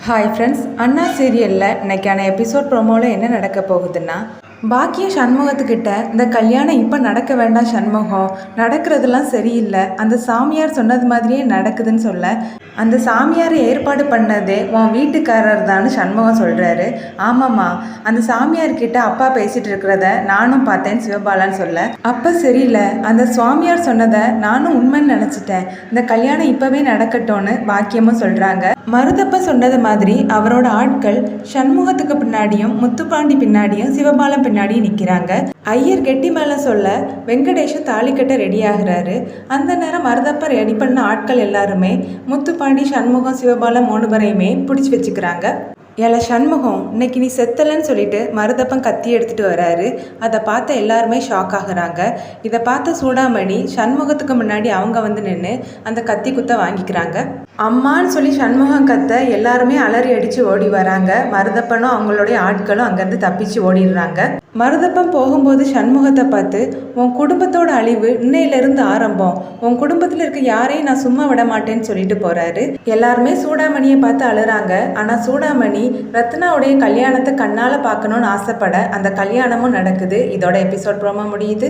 Hi friends, அண்ணா சீரியலில் இன்னைக்கான episode ப்ரோமோவில் என்ன நடக்க போகுதுன்னா, பாக்கிய சண்முகத்துக்கிட்ட இந்த கல்யாணம் இப்போ நடக்க வேண்டாம் சண்முகம், நடக்கிறதுலாம் சரியில்லை, அந்த சாமியார் சொன்னது மாதிரியே நடக்குதுன்னு சொல்ல, அந்த சாமியாரை ஏற்பாடு பண்ணதே உன் வீட்டுக்காரர் தான் சண்முகம் சொல்கிறாரு. ஆமாம்மா, அந்த சாமியார்கிட்ட அப்பா பேசிகிட்டு இருக்கிறத நானும் பார்த்தேன் சிவபாலான்னு சொல்ல, அப்போ சரியில்லை, அந்த சுவாமியார் சொன்னதை நானும் உண்மைன்னு நினச்சிட்டேன், இந்த கல்யாணம் இப்போவே நடக்கட்டும்னு பாக்கியமும் சொல்கிறாங்க. மருதப்ப சொன்னது மாதிரி அவரோட ஆட்கள் சண்முகத்துக்கு பின்னாடியும் முத்துப்பாண்டி பின்னாடியும் சிவபாலம் பின்னாடியும் நிற்கிறாங்க. ஐயர் கெட்டி மேலே சொல்ல வெங்கடேஷும் தாலி கட்ட ரெடி ஆகுறாரு. அந்த நேரம் மருதப்ப ரெடி பண்ண ஆட்கள் எல்லாருமே முத்துப்பாண்டி சண்முகம் சிவபாலம் 3 பேரையுமே பிடிச்சி வச்சுக்கிறாங்க. ஏல சண்முகம், இன்னைக்கு நீ செத்தலன்னு சொல்லிட்டு மருதப்பன் கத்தி எடுத்துட்டு வராரு. அதை பார்த்த எல்லாருமே ஷாக் ஆகுறாங்க. இதை பார்த்த சூடாமணி சண்முகத்துக்கு முன்னாடி அவங்க வந்து நின்று அந்த கத்தி குத்த வாங்கிக்கிறாங்க. அம்மான்னு சொல்லி சண்முகம் கத்த எல்லாருமே அலறி அடித்து ஓடி வராங்க. மருதப்பனும் அவங்களுடைய ஆட்களும் அங்கேருந்து தப்பிச்சு ஓடிடுறாங்க. மருதப்பன் போகும்போது சண்முகத்தை பார்த்து, உன் குடும்பத்தோட அழிவு இன்னையிலிருந்து ஆரம்பம், உன் குடும்பத்தில் இருக்க யாரையும் நான் சும்மா விட மாட்டேன்னு சொல்லிட்டு போறாரு. எல்லாருமே சூடாமணியை பார்த்து அழுறாங்க. ஆனால் சூடாமணி ரத்னாவுடைய கல்யாணத்தை கண்ணால் பார்க்கணுன்னு ஆசைப்பட அந்த கல்யாணமும் நடக்குது. இதோட எபிசோட் ப்ரோமோ முடியுது.